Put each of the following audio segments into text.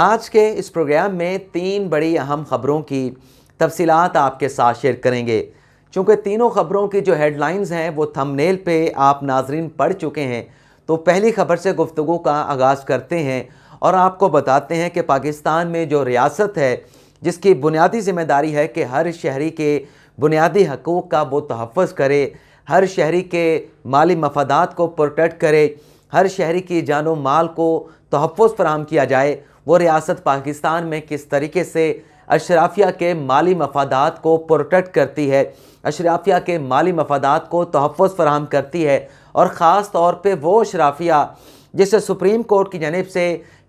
आज के इस प्रोग्राम में तीन बड़ी अहम ख़बरों की तफसीलात आपके साथ शेयर करेंगे। चूँकि तीनों ख़बरों की जो हेडलाइंस हैं वो थंबनेल पे आप नाजरीन पढ़ चुके हैं, तो पहली ख़बर से गुफ्तगू का आगाज़ करते हैं और आपको बताते हैं कि पाकिस्तान में जो रियासत है जिसकी बुनियादी ज़िम्मेदारी है कि हर शहरी के बुनियादी हकूक़ का वो तहफ़्फ़ुज़ करे, हर शहरी के माली मफादात को प्रोटेक्ट करे, हर शहरी की जानो माल को तहफ़्फ़ुज़ फराहम किया जाए, वो रियासत पाकिस्तान में किस तरीके से अशराफिया के माली मफादात को प्रोटेक्ट करती है, अशराफिया के माली मफादात को तहफ़्फ़ुज़ फराहम करती है। और ख़ास तौर पे वो अशराफिया जिसे सुप्रीम कोर्ट की जानिब से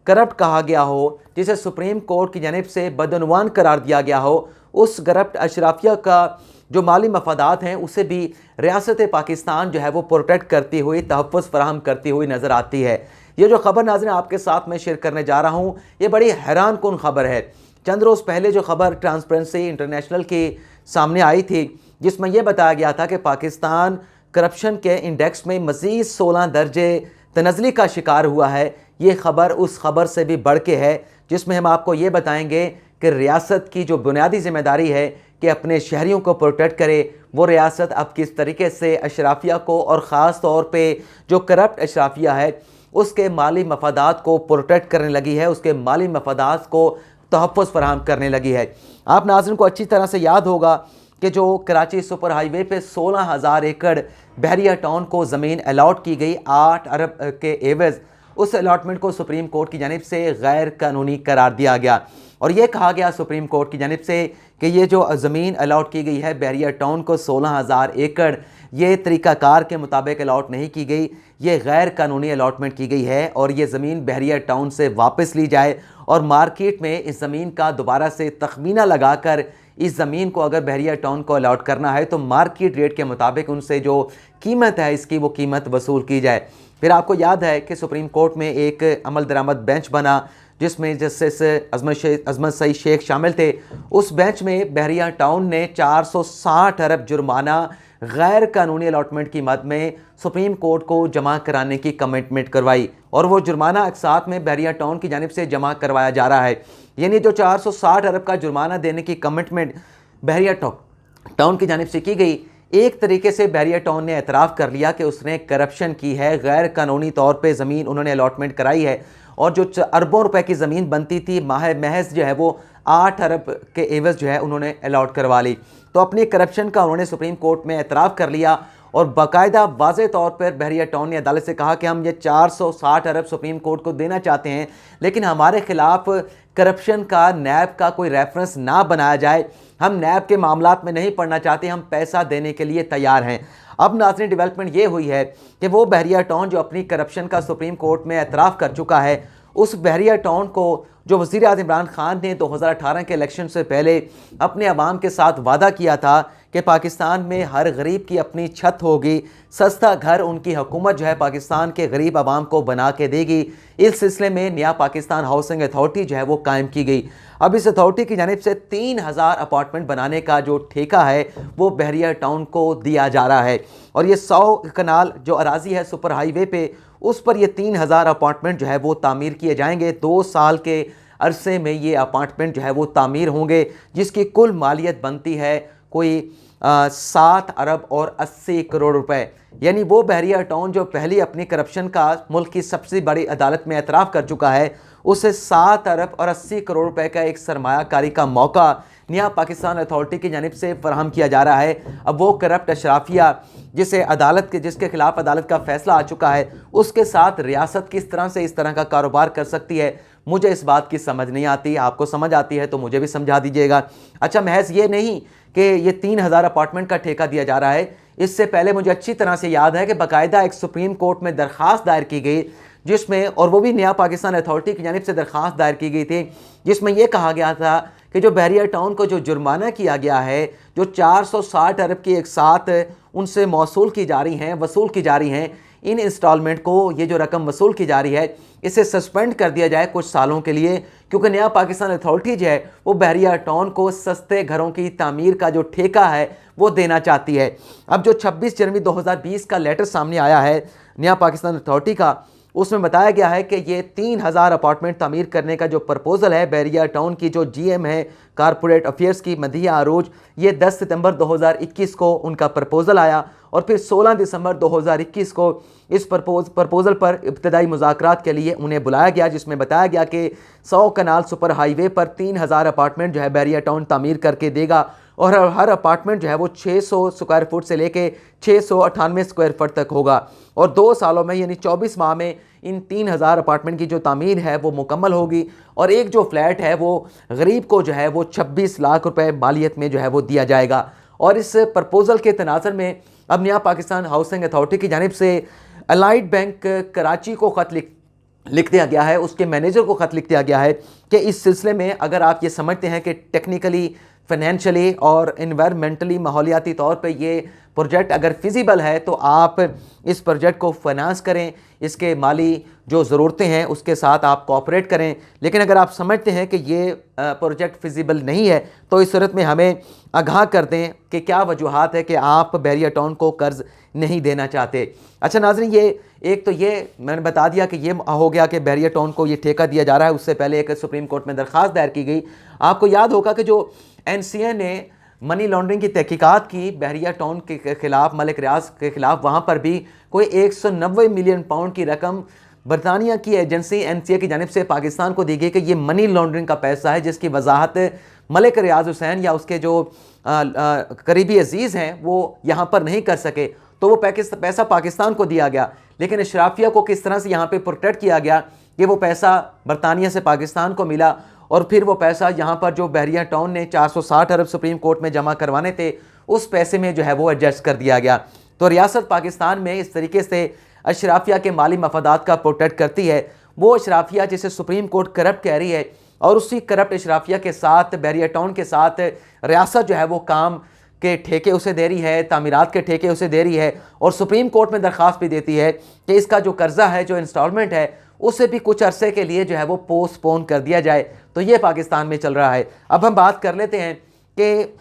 करप्ट कहा गया हो, जिसे सुप्रीम कोर्ट की जानिब से बदउनवान करार दिया गया हो, उस करप्ट अशराफिया का जो माली मफादात हैं उसे भी रियासत पाकिस्तान जो है वो प्रोटेक्ट करती हुई, तहफ़्फ़ुज़ फराहम करती हुई नज़र आती है। ये जो ख़बर नाज़रीन आपके साथ मैं शेयर करने जा रहा हूँ, ये बड़ी हैरान कुन ख़बर है। चंद रोज़ पहले जो ख़बर ट्रांसपेरेंसी इंटरनेशनल के सामने आई थी, जिसमें यह बताया गया था कि पाकिस्तान करप्शन के इंडेक्स में मज़ीद 16 दर्जे तनज़ली का शिकार हुआ है। ये ख़बर उस ख़बर से भी बढ़ के है, जिसमें हम आपको ये बताएंगे कि रियासत की जो बुनियादी ज़िम्मेदारी है कि अपने शहरियों को प्रोटेक्ट करे, वो रियासत अब किस तरीके से अशराफिया को और ख़ास तौर पे जो करप्ट अशराफिया है उसके माली मफादात को प्रोटेक्ट करने लगी है, उसके माली मफादात को तहफ़्फ़ुज़ फराहम करने लगी है। आप नाज़रीन को अच्छी तरह से याद होगा कि जो कराची सुपर हाईवे पे 16,000 एकड़ बहरिया टाउन को ज़मीन अलॉट की गई 8 अरब के एवज़, उस अलॉटमेंट को सुप्रीम कोर्ट की जानिब से गैर कानूनी करार दिया गया और ये कहा गया सुप्रीम कोर्ट की जानिब से कि ये जो ज़मीन अलॉट की गई है बहरिया टाउन को 16,000 एकड़, ये तरीक़ाकार के मुताबिक अलॉट नहीं की गई, ये गैर कानूनी अलॉटमेंट की गई है और ये ज़मीन बहरिया टाउन से वापस ली जाए और मार्केट में इस ज़मीन का दोबारा से तखमीना लगाकर इस ज़मीन को अगर बहरिया टाउन को अलॉट करना है तो मार्केट रेट के मुताबिक उनसे जो कीमत है इसकी वो कीमत वसूल की जाए। फिर आपको याद है कि सुप्रीम कोर्ट में एक अमल दरामद बेंच बना जिसमें जस्टिस अजमत सईद शेख शामिल थे। उस बेंच में बहरिया टाउन ने 460 अरब जुर्माना गैर कानूनी अलॉटमेंट की मद में सुप्रीम कोर्ट को जमा कराने की कमिटमेंट करवाई और वो जुर्माना एक साथ में बहरिया टाउन की जानिब से जमा करवाया जा रहा है। यानी जो 460 अरब का जुर्माना देने की कमिटमेंट बहरिया टाउन की जानिब से की गई, एक तरीके से बहरिया टाउन ने एतराफ़ कर लिया कि उसने करप्शन की है, गैर कानूनी तौर पे ज़मीन उन्होंने अलॉटमेंट कराई है और जो अरबों रुपए की ज़मीन बनती थी महज जो है वो 8 अरब के एवज़ जो है उन्होंने अलॉट करवा ली। तो अपनी करप्शन का उन्होंने सुप्रीम कोर्ट में एतराफ़ कर लिया और बाकायदा वाज़े तौर पर बहरिया टाउन ने अदालत से कहा कि हम ये 460 अरब सुप्रीम कोर्ट को देना चाहते हैं, लेकिन हमारे ख़िलाफ़ करप्शन का नैब का कोई रेफरेंस ना बनाया जाए, हम नैब के मामलात में नहीं पढ़ना चाहते, हम पैसा देने के लिए तैयार हैं। अब नाज़रीन डेवलपमेंट ये हुई है कि वो बहरिया टाउन जो अपनी करप्शन का सुप्रीम कोर्ट में एतराफ़ कर चुका है, उस बहरिया टाउन को जो वज़ीर आज़म इमरान खान ने 2018 के इलेक्शन से पहले अपने अवाम के साथ वादा किया था कि पाकिस्तान में हर गरीब की अपनी छत होगी, सस्ता घर उनकी हुकूमत जो है पाकिस्तान के गरीब आवाम को बना के देगी। इस सिलसिले में नया पाकिस्तान हाउसिंग अथॉरिटी जो है वो कायम की गई। अब इस अथॉरिटी की जानिब से 3000 अपार्टमेंट बनाने का जो ठेका है वो बहरिया टाउन को दिया जा रहा है और ये 100 कनाल जो अराजी है सुपर हाईवे पे, उस पर ये 3000 अपार्टमेंट जो है वो तामीर किए जाएंगे। 2 साल के अरसे में ये अपार्टमेंट जो है वो तामीर होंगे, जिसकी कुल मालियत बनती है कोई 7 अरब और 80 करोड़ रुपए। यानी वो बहरिया टाउन जो पहले अपनी करप्शन का मुल्क की सबसे बड़ी अदालत में एतराफ़ कर चुका है, उसे 7 अरब और 80 करोड़ रुपए का एक सरमायाकारी का मौका नया पाकिस्तान अथॉरिटी की जानिब से फराहम किया जा रहा है। अब वो करप्ट अशराफिया जिसके खिलाफ अदालत का फैसला आ चुका है, उसके साथ रियासत किस तरह से इस तरह का कारोबार कर सकती है, मुझे इस बात की समझ नहीं आती। आपको समझ आती है तो मुझे भी समझा दीजिएगा। अच्छा, महज ये नहीं कि ये 3000 अपार्टमेंट का ठेका दिया जा रहा है, इससे पहले मुझे अच्छी तरह से याद है कि बाकायदा एक सुप्रीम कोर्ट में दरख्वास्त दायर की गई जिसमें, और वो भी नया पाकिस्तान अथॉरिटी की जानिब से दरख्वास्त दायर की गई थी, जिसमें यह कहा गया था कि जो बहरिया टाउन को जो जुर्माना किया गया है, जो 460 अरब की एक साथ उनसे वसूल की जा रही हैं, इन इंस्टॉलमेंट को ये जो रकम वसूल की जा रही है इसे सस्पेंड कर दिया जाए कुछ सालों के लिए, क्योंकि नया पाकिस्तान अथॉरिटी जो है वो बहरिया टाउन को सस्ते घरों की तामीर का जो ठेका है वो देना चाहती है। अब जो 26 जनवरी 2020 का लेटर सामने आया है नया पाकिस्तान अथॉरिटी का, उसमें बताया गया है कि ये 3000 अपार्टमेंट तामीर करने का जो प्रपोज़ल है, बहरिया टाउन की जो जीएम है कारपोरेट अफेयर्स की मदहिया अरूज, ये 10 सितंबर 2021 को उनका प्रपोज़ल आया और फिर 16 दिसंबर 2021 को इस प्रपोज़ल पर इब्तदाई मुज़ाकरात के लिए उन्हें बुलाया गया, जिसमें बताया गया कि 100 कनाल सुपर हाईवे पर 3000 अपार्टमेंट जो है बहरिया टाउन तामीर करके देगा और हर अपार्टमेंट जो है वो 600 स्क्वायर फुट से लेके 698 स्क्वायर फुट तक होगा और 2 सालों में यानी 24 माह में इन 3000 अपार्टमेंट की जो तामीर है वो मुकम्मल होगी और एक जो फ्लैट है वो गरीब को जो है वो 26 लाख रुपए मालियत में जो है वो दिया जाएगा। और इस प्रपोज़ल के तनाज़ुर में अब नया पाकिस्तान हाउसिंग अथॉरिटी की जानिब से अलाइड बैंक कराची को ख़त लिख दिया गया है, उसके मैनेजर को ख़त लिख दिया गया है कि इस सिलसिले में अगर आप ये समझते हैं कि टेक्निकली, फाइनेंशियली और इन्वायरमेंटली, माहौलियाती तौर पे ये प्रोजेक्ट अगर फिजिबल है तो आप इस प्रोजेक्ट को फाइनेंस करें, इसके माली जो ज़रूरतें हैं उसके साथ आप कोऑपरेट करें। लेकिन अगर आप समझते हैं कि ये प्रोजेक्ट फिजिबल नहीं है तो इस सूरत में हमें आगाह कर दें कि क्या वजूहात है कि आप बहरिया टाउन को कर्ज़ नहीं देना चाहते। अच्छा नाज़रीन, ये एक तो ये मैंने बता दिया कि ये हो गया कि बहरिया टाउन को ये ठेका दिया जा रहा है। उससे पहले एक सुप्रीम कोर्ट में दरख्वास्त दायर की गई। आपको याद होगा कि जो NCA ने मनी लॉन्ड्रिंग की तहकीकात की बहरिया टाउन के खिलाफ, मलिक रियाज के खिलाफ, वहाँ पर भी कोई 190 मिलियन पाउंड की रकम बरतानिया की एजेंसी NCA की जानिब से पाकिस्तान को दी गई कि ये मनी लॉन्ड्रिंग का पैसा है, जिसकी वजाहत मलिक रियाज हुसैन या उसके जो करीबी अजीज़ हैं वो यहाँ पर नहीं कर सके, तो वो पैसा पाकिस्तान को दिया गया। लेकिन अशराफिया को किस तरह से यहाँ पे प्रोटेक्ट किया गया कि वो पैसा बरतानिया से पाकिस्तान को मिला और फिर वो पैसा यहाँ पर जो बहरिया टाउन ने 460 अरब सुप्रीम कोर्ट में जमा करवाने थे, उस पैसे में जो है वो एडजस्ट कर दिया गया। तो रियासत पाकिस्तान में इस तरीके से अशराफिया के माली मफादात का प्रोटेक्ट करती है। वो अशराफिया जिसे सुप्रीम कोर्ट करप्ट कह रही है और उसी करप्ट अशराफिया के साथ, बहरिया टाउन के साथ रियासत जो है वो काम के ठेके उसे दे रही है, तामीरात के ठेके उसे दे रही है और सुप्रीम कोर्ट में दरख्वास्त भी देती है कि इसका जो कर्जा है, जो इंस्टॉलमेंट है, उसे भी कुछ अरसे के लिए जो है वो पोस्टपोन कर दिया जाए। तो ये पाकिस्तान में चल रहा है। अब हम बात कर लेते हैं कि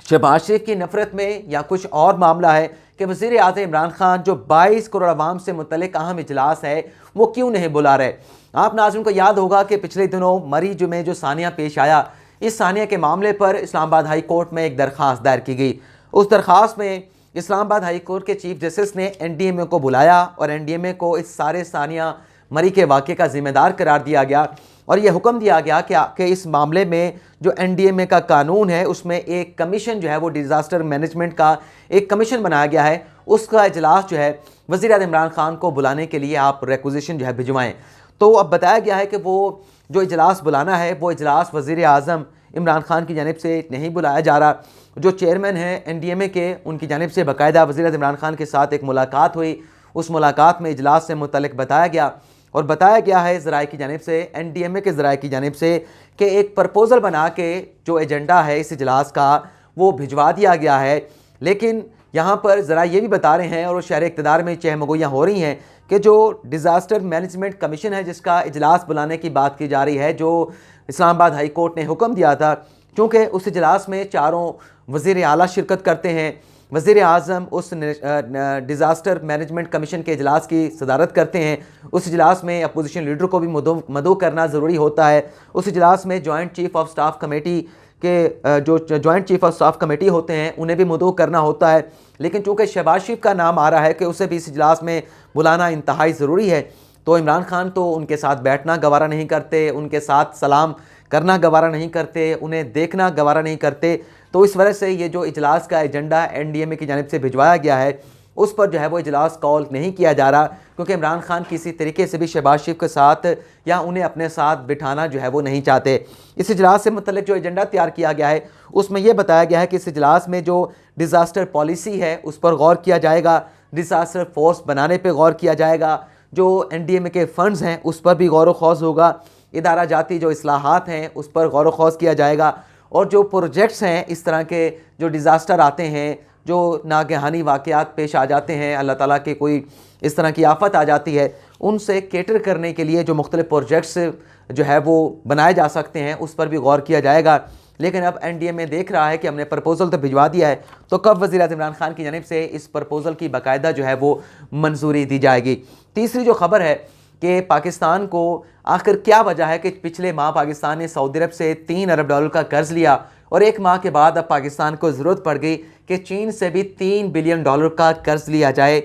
शहबाज शरीफ की नफरत में या कुछ और मामला है कि वज़ीर आज़म इमरान खान जो 22 करोड़ आवाम से मुतल्लिक अहम इजलास है वो क्यों नहीं बुला रहे। आप नाज़रीन को याद होगा कि पिछले दिनों मरी में जो सानिया पेश आया, इस सानिया के मामले पर इस्लामाबाद हाई कोर्ट में एक दरख्वास्त दायर की गई। उस दरख्वास्त में इस्लामाबाद हाई कोर्ट के चीफ जस्टिस ने NDMA को बुलाया और NDMA को इस सारे सानिया मरी के वाक़े का ज़िम्मेदार करार दिया गया और यह हुक्म दिया गया कि इस मामले में जो NDMA का कानून है उसमें एक कमीशन जो है वो डिज़ास्टर मैनेजमेंट का एक कमीशन बनाया गया है, उसका इजलास जो है वज़ीर आज़म इमरान खान को बुलाने के लिए आप रिक्वेजिशन जो है भिजवाएँ। तो अब बताया गया है कि वो जो इजलास बुलाना है वो इजलास वज़ीर आज़म इमरान खान की जानिब से नहीं बुलाया जा रहा। जो चेयरमैन हैं NDMA के, उनकी जानिब से बाकायदा वज़ीर आज़म इमरान खान के साथ एक मुलाकात हुई। उस मुलाकात में इजलास से मुतल्लिक बताया गया और बताया गया है ज़राए की जानिब से, NDMA के ज़राए की जानिब से, कि एक प्रपोज़ल बना के जो एजेंडा है इस इजलास का वो भिजवा दिया गया है। लेकिन यहाँ पर ज़रा ये भी बता रहे हैं और शहर इक़्तिदार में चहमगोइयाँ हो रही हैं कि जो डिज़ास्टर मैनेजमेंट कमीशन है जिसका इजलास बुलाने की बात की जा रही है, जो इस्लामाबाद हाई कोर्ट ने हुक्म दिया था, चूँकि उस इजलास में चारों वज़ीर आला शिरकत करते हैं, वज़ीर आज़म उस डिज़ास्टर मैनेजमेंट कमीशन के इजलास की सदारत करते हैं, उस इजलास में अपोजिशन लीडर को भी मदऊ करना ज़रूरी होता है, उस इजलास में joint chief of staff committee के जो joint chief of staff committee होते हैं उन्हें भी मदऊ करना होता है। लेकिन चूँकि शहबाज शरीफ का नाम आ रहा है कि उसे भी इस इजलास में बुलाना इंतहाई ज़रूरी है, तो इमरान खान तो उनके साथ बैठना गवारा नहीं करते, उनके साथ सलाम करना गवारा नहीं करते, उन्हें देखना गवारा नहीं करते। तो इस वजह से ये जो इजलास का एजेंडा NDMA की जानिब से भिजवाया गया है उस पर जो है वो इजलास कॉल नहीं किया जा रहा, क्योंकि इमरान खान किसी तरीके से भी शहबाज शरीफ के साथ या उन्हें अपने साथ बिठाना जो है वो नहीं चाहते। इस इजलास से मतलब जो एजेंडा तैयार किया गया है उसमें यह बताया गया है कि इस इजलास में जो डिज़ास्टर पॉलिसी है उस पर गौर किया जाएगा, डिज़ास्टर फोर्स बनाने पर गौर किया जाएगा, जो NDMA के फ़ंड्स हैं उस पर भी गौर व खौज होगा, इदारा जाती जो इस्लाहात हैं उस पर गौर व खौज किया जाएगा, और जो प्रोजेक्ट्स हैं इस तरह के जो डिज़ास्टर आते हैं, जो नागहानी वाक़यात पेश आ जाते हैं, अल्लाह ताला के कोई इस तरह की आफत आ जाती है, उनसे कैटर करने के लिए जो मुख्तलिफ़ प्रोजेक्ट्स जो है वो बनाए जा सकते हैं उस पर भी गौर किया जाएगा। लेकिन अब एनडीए में देख रहा है कि हमने प्रपोजल तो भिजवा दिया है, तो कब वज़ीर-ए-आज़म इमरान खान की जानिब से इस प्रपोजल की बाकायदा जो है वो मंजूरी दी जाएगी। तीसरी जो खबर है कि पाकिस्तान को आखिर क्या वजह है कि पिछले माह पाकिस्तान ने सऊदी अरब से $3 अरब का कर्ज लिया और एक माह के बाद अब पाकिस्तान को ज़रूरत पड़ गई कि चीन से भी $3 बिलियन का कर्ज लिया जाए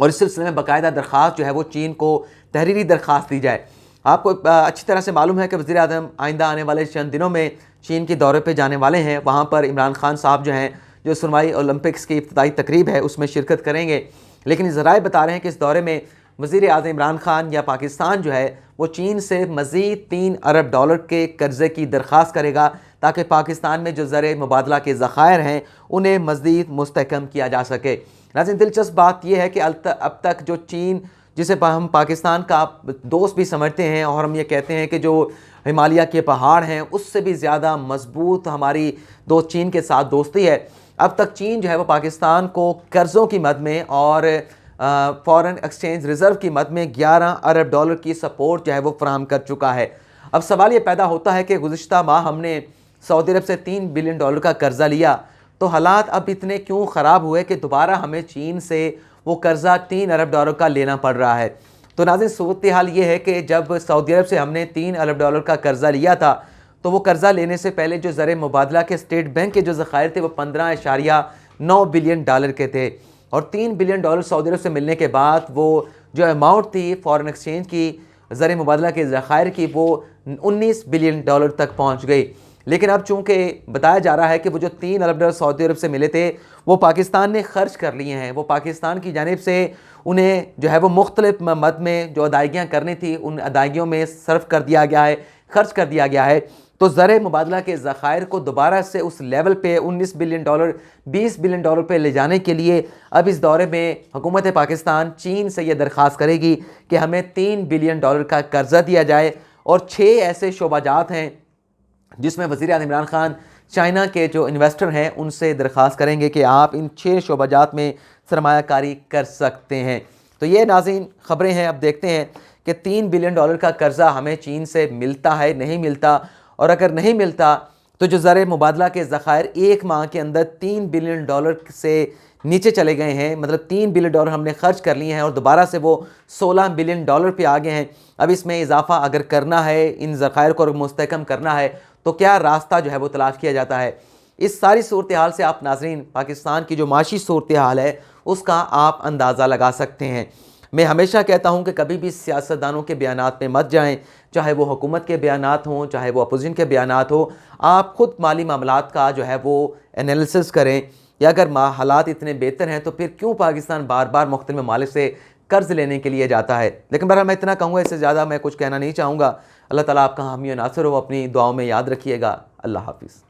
और इस सिलसिले में बाकायदा दरख्वास्त जो है वो चीन को तहरीरी दरख्वास्त दी जाए। आपको अच्छी तरह से मालूम है कि वज़ीर-ए-आज़म आइंदा आने वाले चंद दिनों में चीन के दौरे पे जाने वाले हैं। वहाँ पर इमरान खान साहब जो हैं, जो सुनवाई ओलंपिक्स की इब्तिदाई तकरीब है उसमें शिरकत करेंगे। लेकिन ज़राए बता रहे हैं कि इस दौरे में वज़ीर-ए-आज़म इमरान खान या पाकिस्तान जो है वो चीन से मज़ीद $3 अरब के कर्ज़े की दरख्वास्त करेगा ताकि पाकिस्तान में जो ज़र मुबादला के ज़खायर हैं उन्हें मज़ीद मुस्तहकम किया जा सके। नाज़रीन, दिलचस्प बात यह है कि अब तक जो चीन, जिसे हम पाकिस्तान का दोस्त भी समझते हैं और हम ये कहते हैं कि जो हिमालय के पहाड़ हैं उससे भी ज़्यादा मजबूत हमारी चीन के साथ दोस्ती है, अब तक चीन जो है वो पाकिस्तान को कर्ज़ों की मद में और फॉरेन एक्सचेंज रिज़र्व की मद में $11 अरब की सपोर्ट जो है वो फराहम कर चुका है। अब सवाल ये पैदा होता है कि गुज़िश्ता माह हमने सऊदी अरब से $3 बिलियन का कर्ज़ा लिया, तो हालात अब इतने क्यों ख़राब हुए कि दोबारा हमें चीन से वो कर्ज़ा $3 अरब का लेना पड़ रहा है। तो नाज़रीन, सूरत हाल ये है कि जब सऊदी अरब से हमने $3 अरब का कर्ज़ा लिया था तो वो कर्ज़ा लेने से पहले जो ज़र मुबादला के स्टेट बैंक के जो ज़खायर थे वो $15.9 बिलियन के थे और $3 बिलियन सऊदी अरब से मिलने के बाद वो जो अमाउंट थी फॉरेन एक्सचेंज की ज़र मुबादला के ज़खायर की वो $19 बिलियन तक पहुँच गई। लेकिन अब चूँकि बताया जा रहा है कि वो जो $3 अरब सऊदी अरब से मिले थे वो पाकिस्तान ने ख़र्च कर लिए हैं। वो पाकिस्तान की जानिब से उन्हें जो है वो मुख्तलिफ मद में जो अदायगियाँ करनी थी उन अदायगियों में सर्फ कर दिया गया है, खर्च कर दिया गया है। तो ज़र मुबादला के ज़खायर को दोबारा से उस लेवल पे $19 बिलियन $20 बिलियन पे ले जाने के लिए अब इस दौरे में हुकूमत पाकिस्तान चीन से ये दरख्वास्त करेगी कि हमें $3 बिलियन का कर्ज़ा दिया जाए। और 6 ऐसे शोबाजात हैं जिसमें वज़ीर-ए-आज़म इमरान खान चाइना के जो इन्वेस्टर हैं उनसे दरख्वास्त करेंगे कि आप इन 6 शोबाजात में सरमायाकारी कर सकते हैं। तो ये नाज़रीन ख़बरें हैं। अब देखते हैं कि $3 बिलियन का कर्ज़ा हमें चीन से मिलता है, नहीं मिलता, और अगर नहीं मिलता तो जो ज़र मुबादला के ज़खायर एक माह के अंदर $3 बिलियन से नीचे चले गए हैं, मतलब $3 बिलियन हमने खर्च कर लिए हैं और दोबारा से वो $16 बिलियन पे आ गए हैं। अब इसमें इजाफा अगर करना है, इन ज़खायर को मुस्तहकम करना है, तो क्या रास्ता जो है वो तलाश किया जाता है। इस सारी सूरत हाल से आप नाज़रीन पाकिस्तान की जो माशी सूरत हाल है उसका आप अंदाज़ा लगा सकते हैं। मैं हमेशा कहता हूं कि कभी भी सियासतदानों के बयानात में मत जाएं, चाहे वो हुकूमत के बयानात हों, चाहे वो अपोजिशन के बयानात हो। आप ख़ुद माली मामलात का जो है वो एनालिसिस करें, या अगर हालात इतने बेहतर हैं तो फिर क्यों पाकिस्तान बार बार मुख्तलिफ ममालिक से कर्ज़ लेने के लिए जाता है। लेकिन बहरहाल मैं इतना कहूँगा, इससे ज़्यादा मैं कुछ कहना नहीं चाहूँगा। अल्लाह ताला आपका हामी और नासिर हो। अपनी दुआओं में याद रखिएगा। अल्लाह हाफ़िज़।